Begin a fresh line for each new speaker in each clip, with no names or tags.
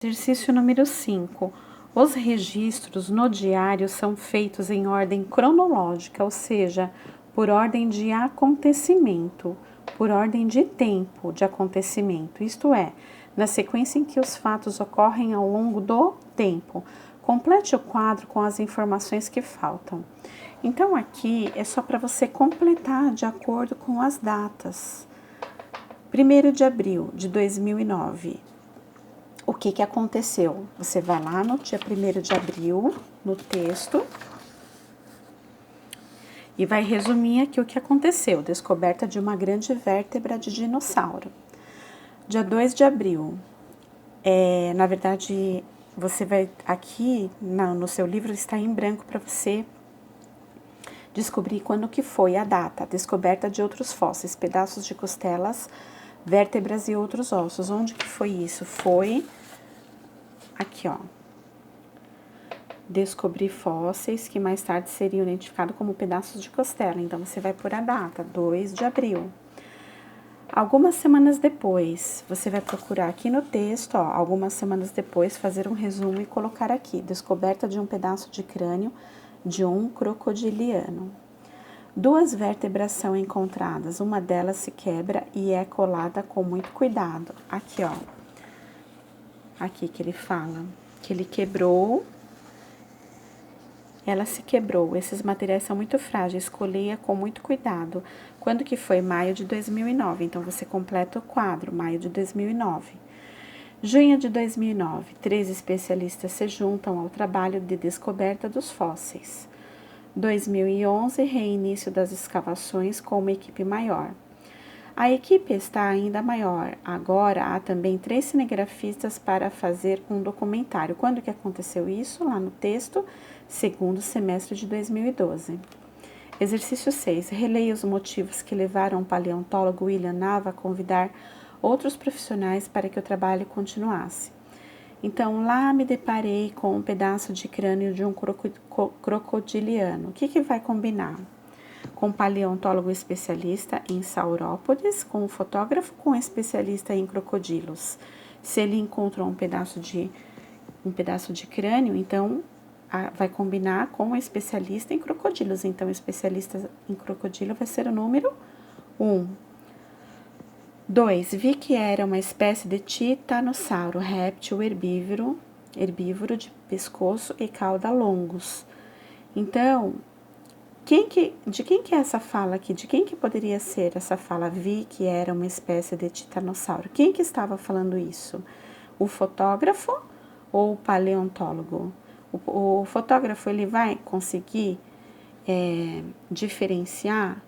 Exercício número 5. Os registros no diário são feitos em ordem cronológica, ou seja, por ordem de acontecimento, por ordem de tempo de acontecimento, isto é, na sequência em que os fatos ocorrem ao longo do tempo. Complete o quadro com as informações que faltam. Então, aqui é só para você completar de acordo com as datas. 1º de abril de 2009. O que aconteceu? Você vai lá no dia 1º de abril, no texto, e vai resumir aqui o que aconteceu. Descoberta de uma grande vértebra de dinossauro. Dia 2 de abril. Na verdade, você vai aqui no seu livro está em branco para você descobrir quando que foi a data. Descoberta de outros fósseis, pedaços de costelas, vértebras e outros ossos. Onde que foi isso? Foi aqui, ó. Descobrir fósseis que mais tarde seriam identificados como pedaços de costela. Então, você vai por a data, 2 de abril. Algumas semanas depois, você vai procurar aqui no texto, ó, algumas semanas depois, fazer um resumo e colocar aqui. Descoberta de um pedaço de crânio de um crocodiliano. 2 vértebras são encontradas, uma delas se quebra e é colada com muito cuidado. Aqui, ó. Aqui que ele fala que ele quebrou, ela se quebrou. Esses materiais são muito frágeis, colheia com muito cuidado. Quando que foi? Maio de 2009. Então, você completa o quadro, maio de 2009. Junho de 2009, 3 especialistas se juntam ao trabalho de descoberta dos fósseis. 2011, reinício das escavações com uma equipe maior. A equipe está ainda maior. Agora há também 3 cinegrafistas para fazer um documentário. Quando que aconteceu isso? Lá no texto, 2º semestre de 2012. Exercício 6. Releia os motivos que levaram o paleontólogo William Nava a convidar outros profissionais para que o trabalho continuasse. Então, lá me deparei com um pedaço de crânio de um crocodiliano. O que vai combinar? Com um paleontólogo especialista em saurópodes, com um fotógrafo, com um especialista em crocodilos. Se ele encontrou um pedaço de crânio, então vai combinar com um especialista em crocodilos. Então, o especialista em crocodilo vai ser o número 1. 2. Vi que era uma espécie de titanossauro, réptil herbívoro de pescoço e cauda longos. Então, de quem que é essa fala aqui? De quem que poderia ser essa fala? Vi que era uma espécie de titanossauro. Quem que estava falando isso? O fotógrafo ou o paleontólogo? O fotógrafo, ele vai conseguir diferenciar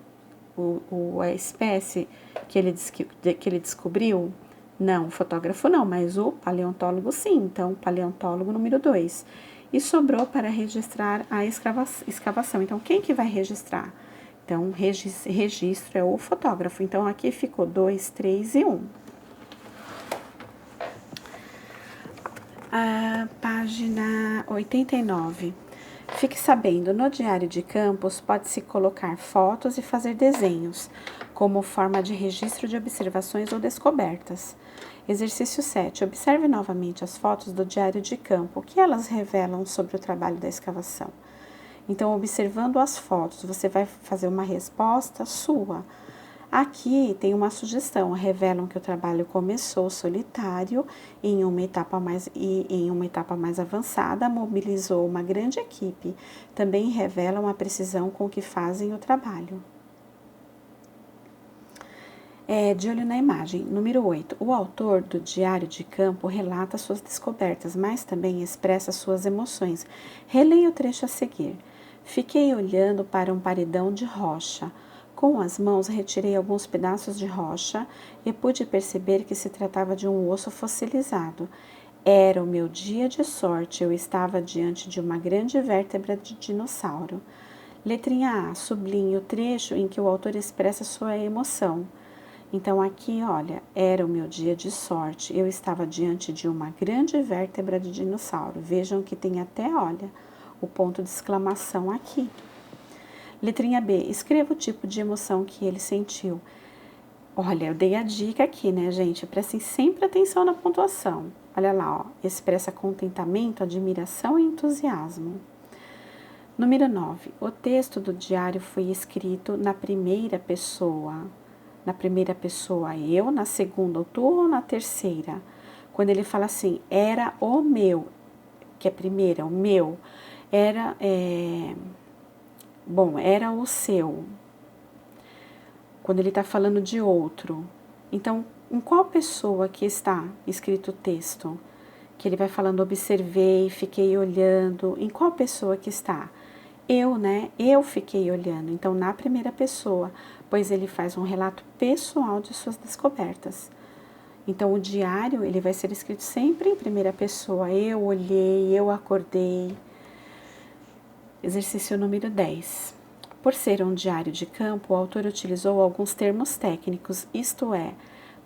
a espécie que ele descobriu? Não, o fotógrafo não, mas o paleontólogo sim. Então, paleontólogo número 2. E sobrou para registrar a escavação. Então, quem que vai registrar? Então, registro é o fotógrafo. Então, aqui ficou 2, 3 e 1. Página 89. Fique sabendo, no diário de campos pode-se colocar fotos e fazer desenhos, como forma de registro de observações ou descobertas. Exercício 7. Observe novamente as fotos do diário de campo. O que elas revelam sobre o trabalho da escavação? Então, observando as fotos, você vai fazer uma resposta sua. Aqui tem uma sugestão. Revelam que o trabalho começou solitário e em uma etapa mais avançada, mobilizou uma grande equipe. Também revelam a precisão com que fazem o trabalho. De olho na imagem. Número 8. O autor do diário de campo relata suas descobertas, mas também expressa suas emoções. Releia o trecho a seguir. Fiquei olhando para um paredão de rocha. Com as mãos retirei alguns pedaços de rocha e pude perceber que se tratava de um osso fossilizado. Era o meu dia de sorte, eu estava diante de uma grande vértebra de dinossauro. Letrinha A. Sublinhe o trecho em que o autor expressa sua emoção. Então, aqui, olha, era o meu dia de sorte, eu estava diante de uma grande vértebra de dinossauro. Vejam que tem até, olha, o ponto de exclamação aqui. Letrinha B, escreva o tipo de emoção que ele sentiu. Olha, eu dei a dica aqui, né, gente? Prestem sempre atenção na pontuação. Olha lá, ó, expressa contentamento, admiração e entusiasmo. Número 9. O texto do diário foi escrito na primeira pessoa. Na primeira pessoa eu, na segunda o tu ou na terceira? Quando ele fala assim, era o meu, que é primeira, o meu, era, era o seu. Quando ele está falando de outro. Então, em qual pessoa que está escrito o texto? Que ele vai falando, observei, fiquei olhando. Em qual pessoa que está? Eu, né? Eu fiquei olhando. Então, na primeira pessoa, pois ele faz um relato pessoal de suas descobertas. Então, o diário, ele vai ser escrito sempre em primeira pessoa. Eu olhei, eu acordei. Exercício número 10. Por ser um diário de campo, o autor utilizou alguns termos técnicos, isto é,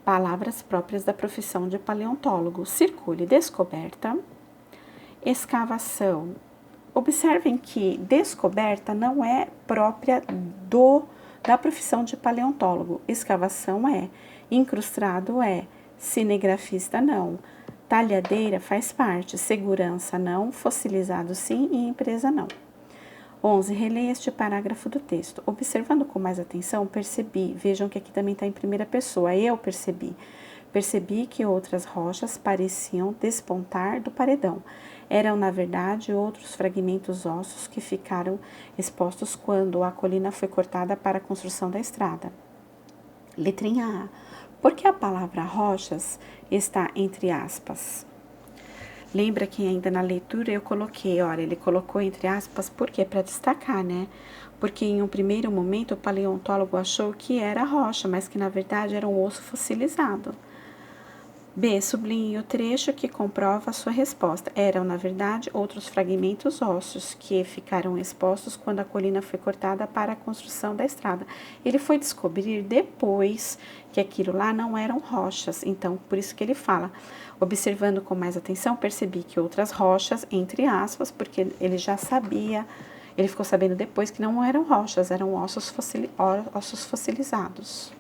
palavras próprias da profissão de paleontólogo. Circule descoberta, escavação. Observem que descoberta não é própria da profissão de paleontólogo. Escavação é, incrustado é, cinegrafista não, talhadeira faz parte, segurança não, fossilizado sim e empresa não. 11. Releia este parágrafo do texto. Observando com mais atenção, percebi, vejam que aqui também está em primeira pessoa, eu percebi. Percebi que outras rochas pareciam despontar do paredão. Eram, na verdade, outros fragmentos ósseos que ficaram expostos quando a colina foi cortada para a construção da estrada. Letrinha A. Por que a palavra rochas está entre aspas? Lembra que ainda na leitura eu coloquei, olha, ele colocou entre aspas, por quê? Para destacar, né? Porque em um primeiro momento o paleontólogo achou que era rocha, mas que na verdade era um osso fossilizado. B. Sublinhe o trecho que comprova a sua resposta. Eram, na verdade, outros fragmentos ósseos que ficaram expostos quando a colina foi cortada para a construção da estrada. Ele foi descobrir depois que aquilo lá não eram rochas, então por isso que ele fala. Observando com mais atenção, percebi que outras rochas, entre aspas, porque ele já sabia, ele ficou sabendo depois que não eram rochas, eram ossos fossilizados.